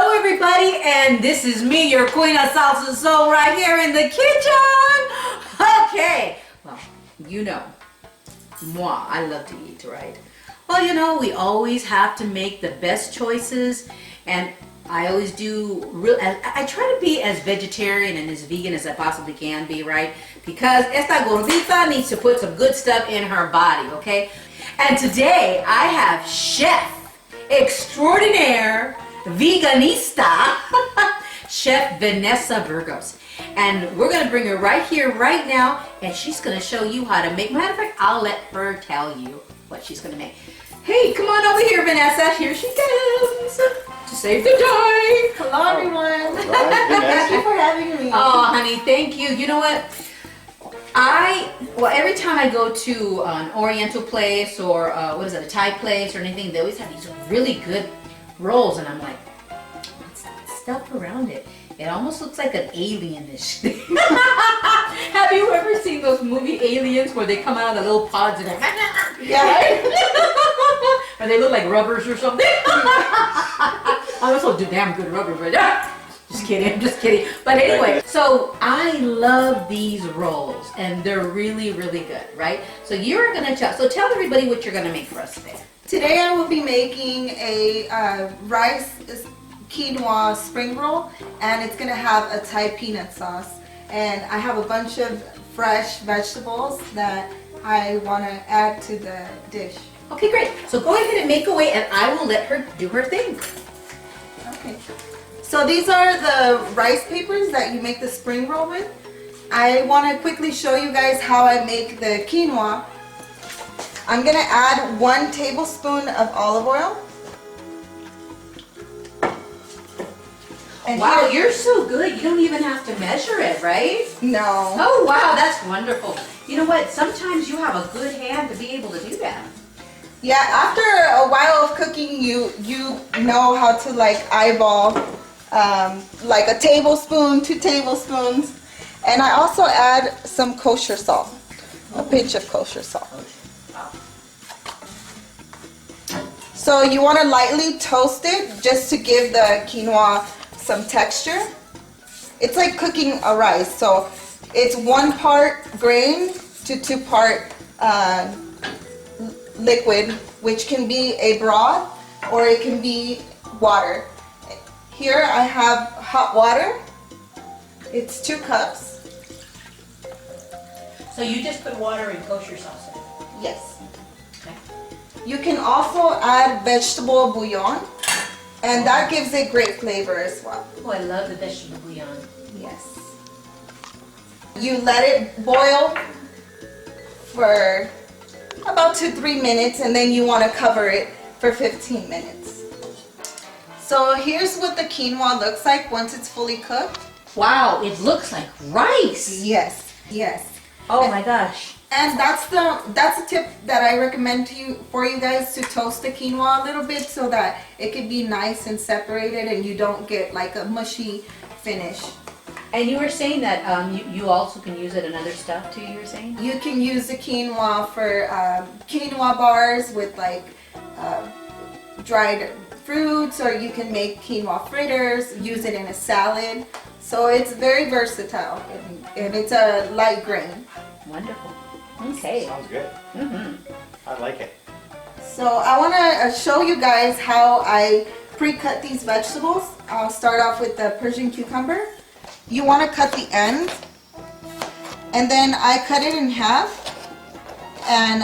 Hello everybody, and this is me, your queen of salsa soul, right here in the kitchen. Okay, well, you know, moi, I love to eat, right? Well, you know, we always have to make the best choices, and I always do, I try to be as vegetarian and as vegan as I possibly can be, right? Because esta gordita needs to put some good stuff in her body, okay? And today I have chef extraordinaire, veganista, Chef Vanessa Burgos. And we're gonna bring her right here, right now, and she's gonna show you how to make, matter of fact, I'll let her tell you what she's gonna make. Hey, come on over here, Vanessa. Here she comes to save the day. Hello, everyone. Right, Thank you for having me. Oh, honey, thank you. You know what? Every time I go to an Oriental place or a Thai place or anything, they always have these really good rolls, and I'm like, what's that stuff around it? It almost looks like an alien-ish thing. Have you ever seen those movie Aliens where they come out of the little pods and they're Yeah. or they look like rubbers or something? I also do damn good rubbers right there. Just kidding, I'm just kidding. But anyway, so I love these rolls and they're really, really good, right? So you're gonna so tell everybody what you're gonna make for us today. Today I will be making a rice quinoa spring roll, and it's gonna have a Thai peanut sauce. And I have a bunch of fresh vegetables that I wanna add to the dish. Okay, great. So go ahead and make away and I will let her do her thing. Okay. So these are the rice papers that you make the spring roll with. I want to quickly show you guys how I make the quinoa. I'm going to add 1 tablespoon of olive oil. And Wow, here, you're so good. You don't even have to measure it, right? no. Oh, wow, that's wonderful. You know what? Sometimes you have a good hand to be able to do that. Yeah, after a while of cooking, you know how to like eyeball like a tablespoon, 2 tablespoons. And I also add some kosher salt, a pinch of kosher salt. So you want to lightly toast it just to give the quinoa some texture. It's like cooking a rice, so it's 1 part grain to 2 part liquid, which can be a broth or it can be water. Here I have hot water. It's 2 cups. So you just put water and kosher sauce in it? Yes. Okay. You can also add vegetable bouillon, and that gives a great flavor as well. Oh, I love the vegetable bouillon. Yes. You let it boil for about 2-3 minutes, and then you want to cover it for 15 minutes. So here's what the quinoa looks like once it's fully cooked. Wow, it looks like rice. Yes, yes. Oh my gosh. And that's a tip that I recommend for you guys, to toast the quinoa a little bit so that it can be nice and separated and you don't get like a mushy finish. And you were saying that you also can use it in other stuff too, you were saying? You can use the quinoa for quinoa bars with like dried fruits, or you can make quinoa fritters, use it in a salad. So it's very versatile, and it's a light grain. Wonderful. Okay. Sounds good. I like it. So I want to show you guys how I pre-cut these vegetables. I'll start off with the Persian cucumber. You want to cut the end, and then I cut it in half, and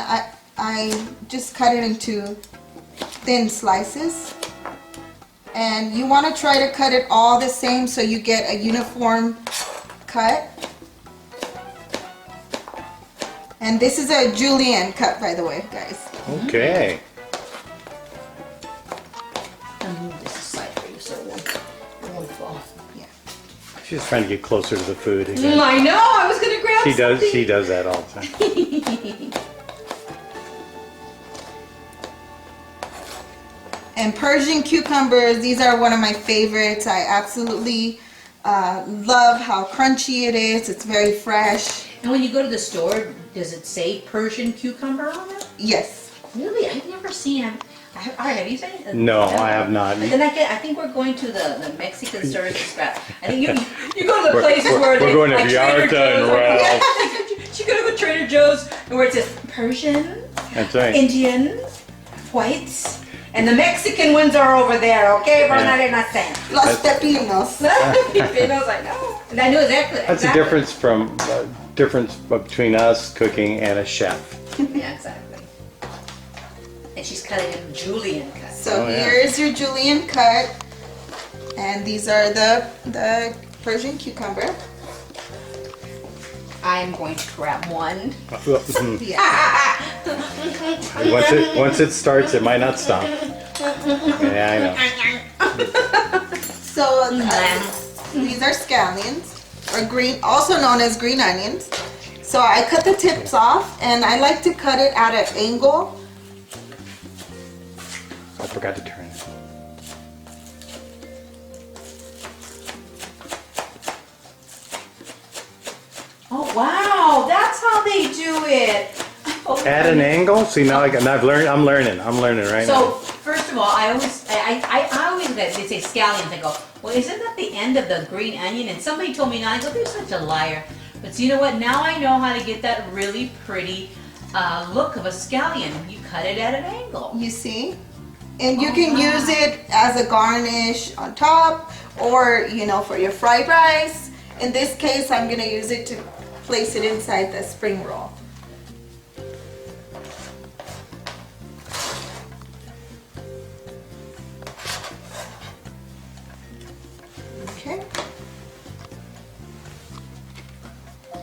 I just cut it into thin slices. And you want to try to cut it all the same so you get a uniform cut. And this is a julienne cut, by the way, guys. Okay. I'll move this aside for you so it won't fall. Yeah. She's trying to get closer to the food again. I know, I was going to grab something. She does that all the time. And Persian cucumbers, these are one of my favorites. I absolutely love how crunchy it is. It's very fresh. And when you go to the store, does it say Persian cucumber on it? Yes. Really? I've never seen it. Have you seen it? No, I have not. But then I think we're going to the Mexican service scrap. I think you go to the places where we're going to like Trader Vallarta and Joe's. You go to Trader Joe's and where it says Persian, That's right. Indian, whites, and the Mexican ones are over there. Okay, we're not in a sense. Los pepinos. Filipinos, I know. And I knew exactly. That's a difference between us cooking and a chef. Yeah, exactly. And she's cutting a julienne cut. So Oh, yeah. here's your julienne cut, and these are the Persian cucumber. I'm going to grab one. Yeah. Once it starts, it might not stop. Yeah, I know. So these are scallions, or green, also known as green onions. So I cut the tips off, and I like to cut it at an angle. I forgot to turn it. Oh wow, that's how they do it. Oh, At an angle? See, now I'm learning right So now. first of all, I always they say scallions. I go, well, isn't that the end of the green onion? And somebody told me not. I go, they're such a liar. But you know what? Now I know how to get that really pretty look of a scallion. You cut it at an angle. You see? And you can use it as a garnish on top, or for your fried rice. In this case, I'm gonna use it to place it inside the spring roll. Okay.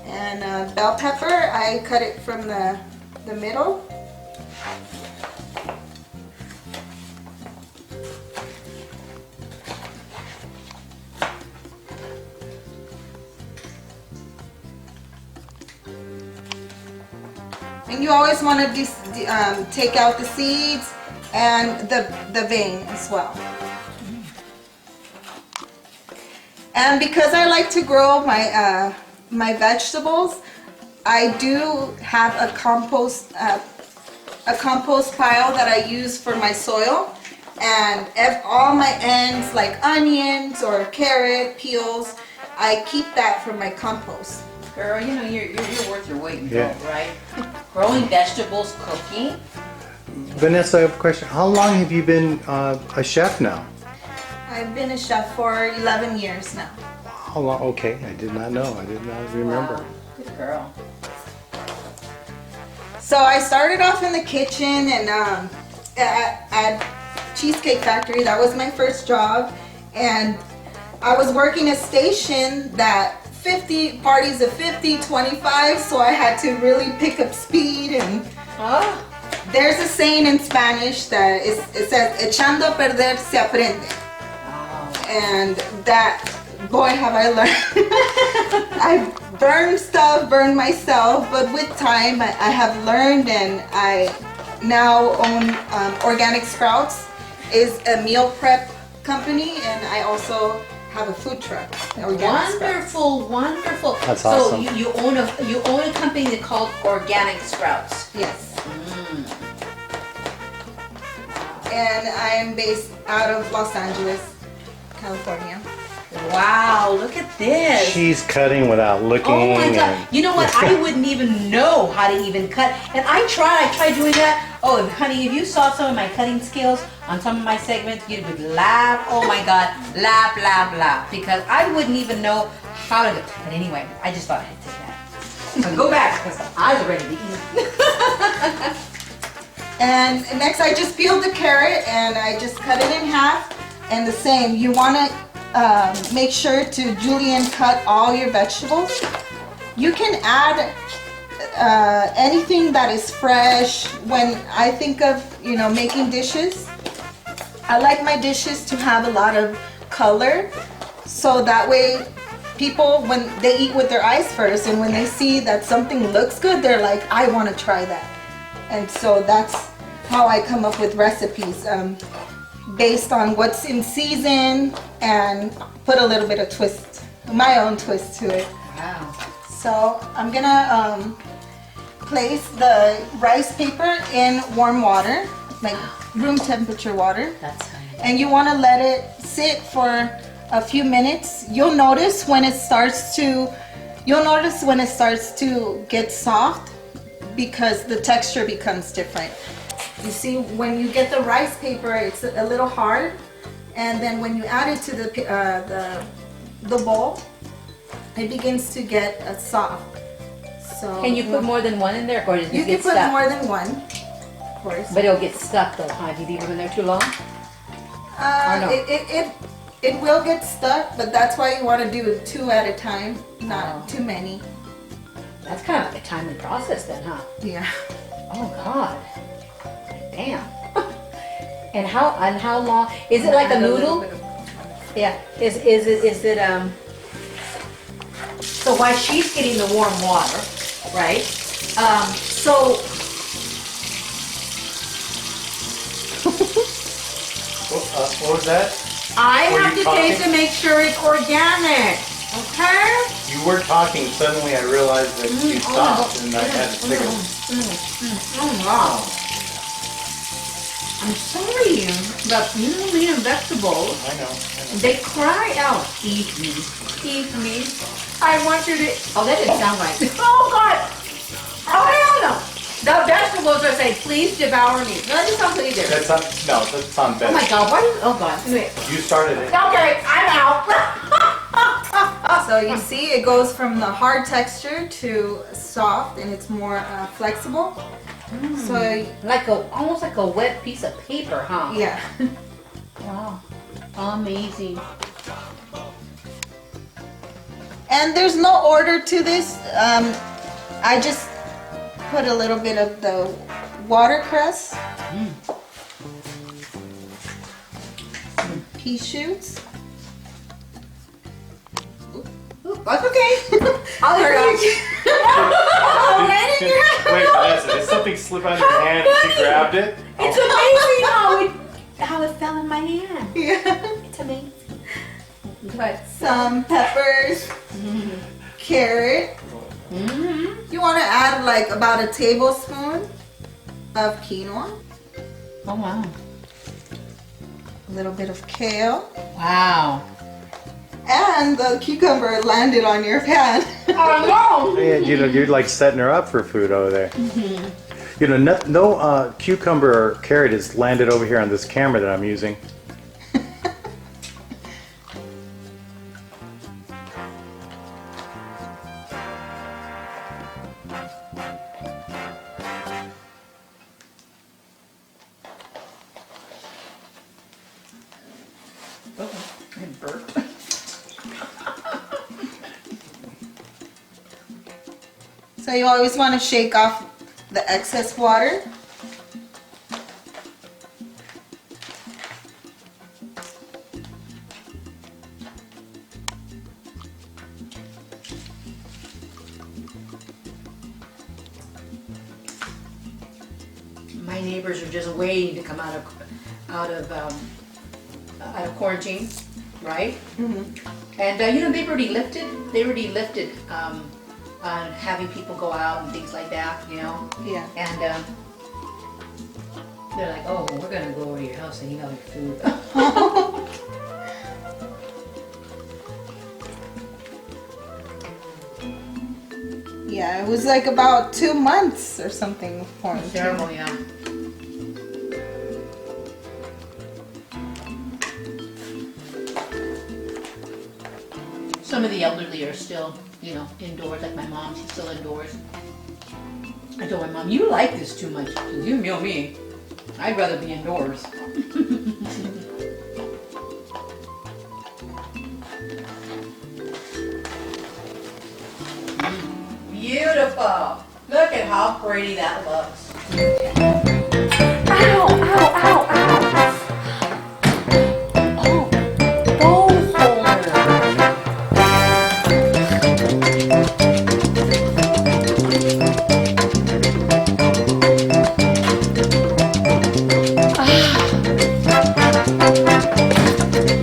And bell pepper, I cut it from the middle. And you always want to take out the seeds and the vein as well. And because I like to grow my my vegetables, I do have a compost pile that I use for my soil. And all my ends, like onions or carrot peels, I keep that for my compost. Girl, you're worth your weight in Yeah. gold, right? Growing vegetables, cooking. Vanessa, I have a question. How long have you been a chef now? I've been a chef for 11 years now. How long? Okay, I did not know. I did not remember. Wow, good girl. So I started off in the kitchen and at Cheesecake Factory. That was my first job, and I was working a station that 50 parties of 50, 25, so I had to really pick up speed. And there's a saying in Spanish that it says echando a perder se aprende. And that, boy, have I learned. I burned myself, but with time I have learned, and I now own Organic Sprouts. Is a meal prep company, and I also have a food truck. Wonderful, wonderful. That's awesome. So you own a company called Organic Sprouts. Yes. And I am based out of Los Angeles, California. Wow, look at this. She's cutting without looking. Oh my God. and- You know what? I wouldn't even know how to even cut. And I tried doing that. Oh, honey, if you saw some of my cutting skills on some of my segments, you would laugh. Oh my God. Laugh, laugh, laugh. Because I wouldn't even know how to do it. But anyway, I just thought I'd say that. So go back, because I was ready to eat. And next I just peeled the carrot and I just cut it in half. And the same, you want to make sure to julienne cut all your vegetables. You can add anything that is fresh. When I think of making dishes, I like my dishes to have a lot of color, so that way people, when they eat with their eyes first, and when they see that something looks good, they're like, I want to try that. And so that's how I come up with recipes, based on what's in season, and put a little bit of twist, my own twist to it. Wow. So I'm gonna place the rice paper in warm water like room temperature water. That's how you And you want to let it sit for a few minutes. You'll notice when it starts to get soft because the texture becomes different. You see, when you get the rice paper, it's a little hard, and then when you add it to the bowl, it begins to get soft. So Can you put more than one in there, or does it you get can put stuck? more than one, of course. But it'll get stuck though, huh? If you leave them in there too long? no? It will get stuck, but that's why you want to do it 2 at a time, not too many. That's kind of like a timely process then, huh? Yeah. Oh God. Damn. And how long? Is it like a Add little noodle? bit of- Yeah. Is it so while she's getting the warm water, right? So What was that? I Were have you to taste talking? to make sure it's organic. Okay? You were talking, suddenly I realized that you stopped and I had to take a... Oh wow. I'm sorry, but meat and vegetables, I know. they cry out, eat me, eat me. I want you to, oh that didn't sound right. Oh God, oh hell no. The vegetables are saying, please devour me. No, that just sounds like either. That's not, no, that's on Oh bed. my God, why, oh God, wait. You started it. Okay, I'm out. So you see, it goes from the hard texture to soft, and it's more flexible. So Like almost like a wet piece of paper, huh? yeah. Wow, amazing. And there's no order to this. I just put a little bit of the watercress, pea shoots. That's okay. I'll Sorry. Wait, Vanessa, did something slip out of your hand and she grabbed it? It's amazing how it fell in my hand. Yeah. It's amazing. But Some peppers, carrot. You want to add like about a tablespoon of quinoa, oh wow, a little bit of kale, wow. and the cucumber landed on your pan. Oh no. Yeah, you're like setting her up for food over there. You know, no cucumber or carrot has landed over here on this camera that I'm using. I burped. So you always want to shake off the excess water. My neighbors are just waiting to come out of quarantine, right? And you know they've already lifted. On having people go out and things like that, you know. Yeah. And they're like, oh, well, we're gonna go over to your house and eat all your food. Yeah, it was like about 2 months or something of quarantine. Terrible, yeah. Some of the elderly are still, you know, indoors. Like my mom, she's still indoors. I told my mom, you like this too much. She says, you know me. I'd rather be indoors. Beautiful. Look at how pretty that looks. Ow, ow, ow, ow. Oh, bowl holder.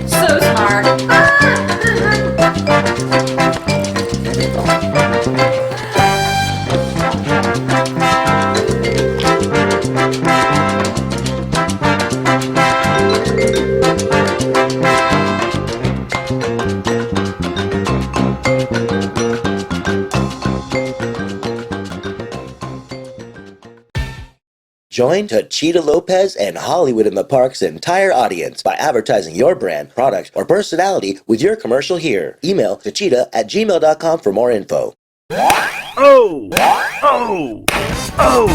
So smart. Join Techeetah Lopez and Hollywood in the Park's entire audience by advertising your brand, product, or personality with your commercial here. Email techeetah@gmail.com for more info. Oh, oh, oh,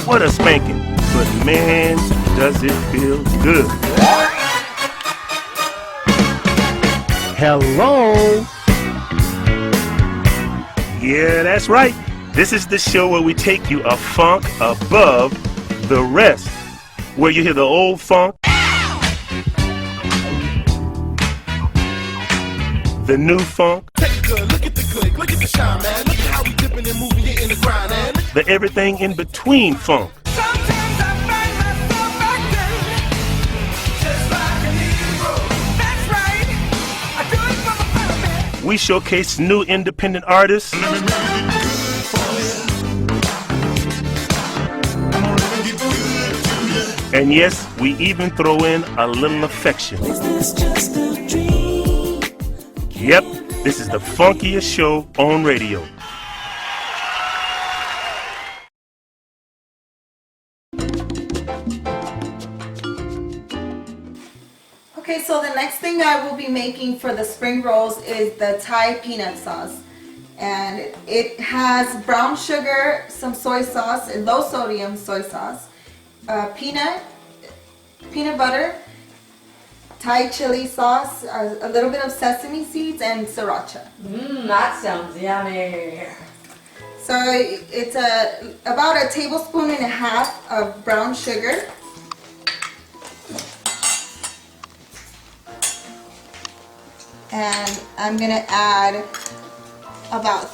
what a spanking. But man, does it feel good. Hello? Yeah, that's right. This is the show where we take you a funk above the rest. Where you hear the old funk, the new funk, Take a good look at the click, look at the shine, man. Look at how we dipping and moving it in the grind, man. the everything in between funk. Sometimes I find myself acting just like an hero. That's right. I do it for my family. We showcase new independent artists, and yes, we even throw in a little affection. Yep, this is the funkiest show on radio. Okay, so the next thing I will be making for the spring rolls is the Thai peanut sauce. And it has brown sugar, some soy sauce, and low sodium soy sauce, peanut butter, Thai chili sauce, a little bit of sesame seeds, and sriracha. That sounds yummy. So it's about a tablespoon and a half of brown sugar. And I'm gonna add about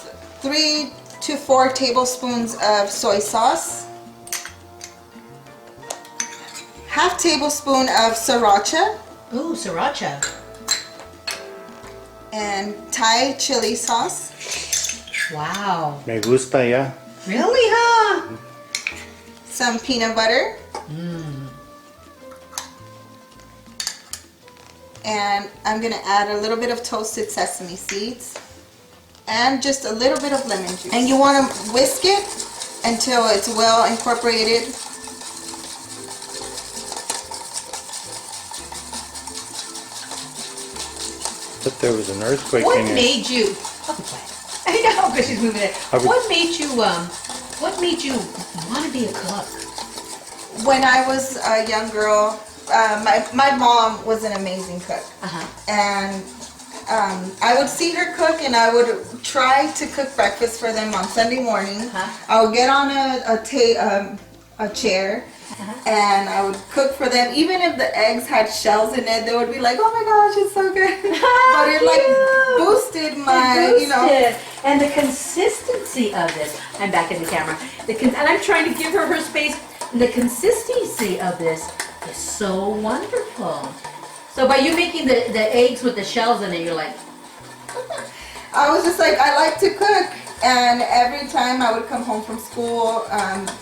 3 to 4 tablespoons of soy sauce, half tablespoon of sriracha, Ooh, sriracha. and Thai chili sauce, Wow. Me gusta ya. Really, huh? some peanut butter, and I'm gonna add a little bit of toasted sesame seeds and just a little bit of lemon juice. And you want to whisk it until it's well incorporated. But there was an earthquake What in here. made you? I know, because she's moving it. I would- What made you? What made you want to be a cook? When I was a young girl, my mom was an amazing cook. And I would see her cook, and I would try to cook breakfast for them on Sunday morning. I would get on a chair, and I would cook for them. Even if the eggs had shells in it, they would be like, "Oh my gosh, it's so good!" But it like boosted my, you know. And the consistency of this. I'm back in the camera. And I'm trying to give her her space. And the consistency of this is so wonderful. So by you making the eggs with the shells in it, you're like, I was just like, I like to cook. And every time I would come home from school,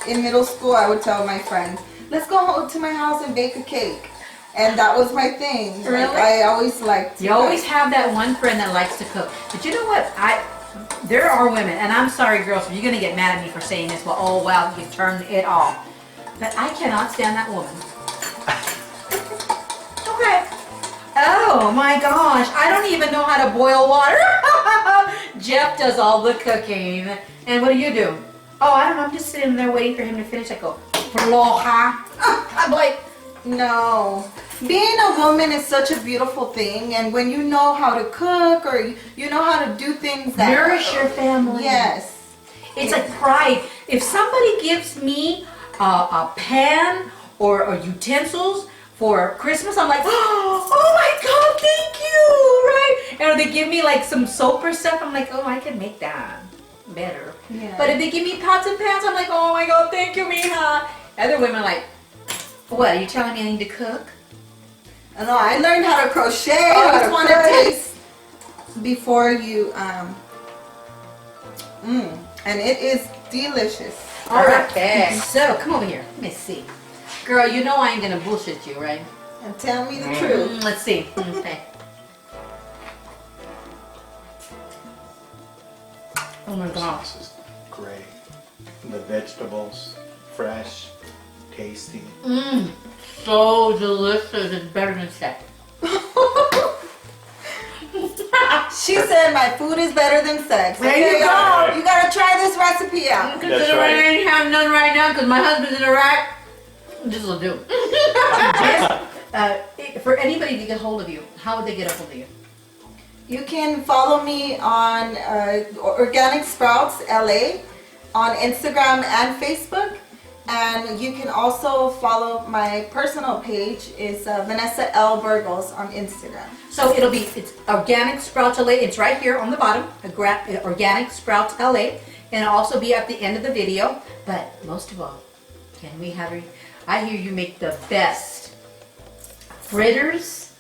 in middle school, I would tell my friends, let's go home to my house and bake a cake. And that was my thing. Really? Like, I always liked to you cook. always have that one friend that likes to cook. But you know what? There are women, and I'm sorry, girls, you're gonna get mad at me for saying this. Well, oh wow, you turned it off. But I cannot stand that woman. Okay. Oh my gosh, I don't even know how to boil water. Jeff does all the cooking. And what do? Oh, I don't know, I'm just sitting there waiting for him to finish. I go, Aloha. I'm like, No. Being a woman is such a beautiful thing, and when you know how to cook or you know how to do things that nourish your family. Yes. It's like pride. If somebody gives me a pan or utensils for Christmas, I'm like, oh my God, thank you, right? And if they give me like some soap or stuff, I'm like, oh, I can make that better. Yeah. But if they give me pots and pans, I'm like, oh my God, thank you, mija. Other women are like, what, are you telling me I need to cook? No, I learned how to crochet. Oh, I just want to good. taste before you and it is delicious. All right. Okay. So come over here. Let me see. Girl, you know I ain't gonna bullshit you, right? And tell me the truth. Let's see. Okay. Oh my gosh. This is great. The vegetables, fresh, tasty. So delicious. It's better than sex. She said my food is better than sex. There you y'all. go. You gotta try this recipe out. Considering right. I ain't have none right now because my husband's in Iraq, this will do. For anybody to get hold of you, how would they get a hold of you? You can follow me on Organic Sprouts LA on Instagram and Facebook. And you can also follow my personal page is Vanessa L. Burgos on Instagram. So it's Organic Sprouts LA. It's right here on the bottom, Organic Sprouts LA. And it'll also be at the end of the video. But most of all, can we have I hear you make the best fritters.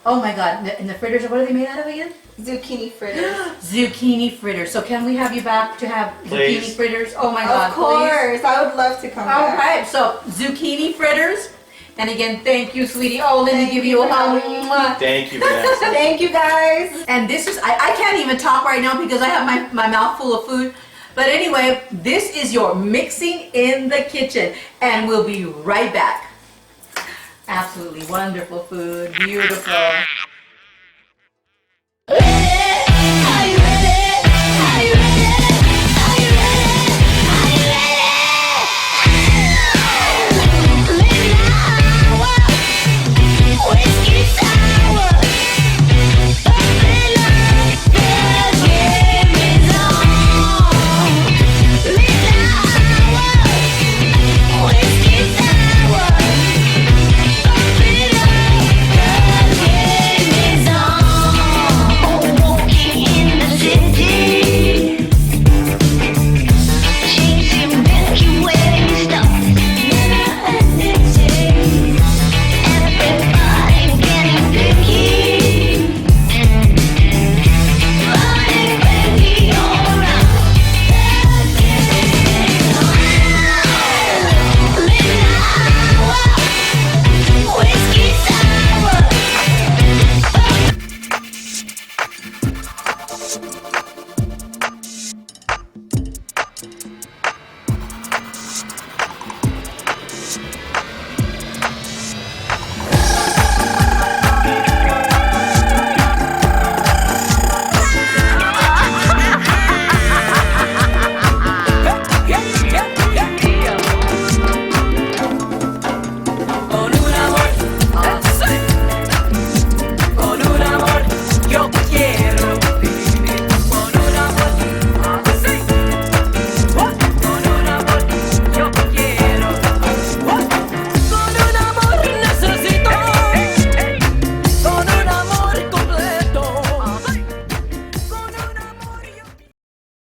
Oh my God, and the fritters, what are they made out of again? Zucchini fritters. Zucchini fritters. So can we have you back to have Please. zucchini fritters? Oh my God, Of course, I would love to come All back. right, so zucchini fritters. And again, thank you, sweetie. Oh, let me Thank give you you a for hug. having me. Mwah. Thank you, Vanessa. Thank you guys. And this is, I can't even talk right now because I have my mouth full of food. But anyway, this is your mixing in the kitchen. And we'll be right back. Absolutely wonderful food, beautiful. Hey!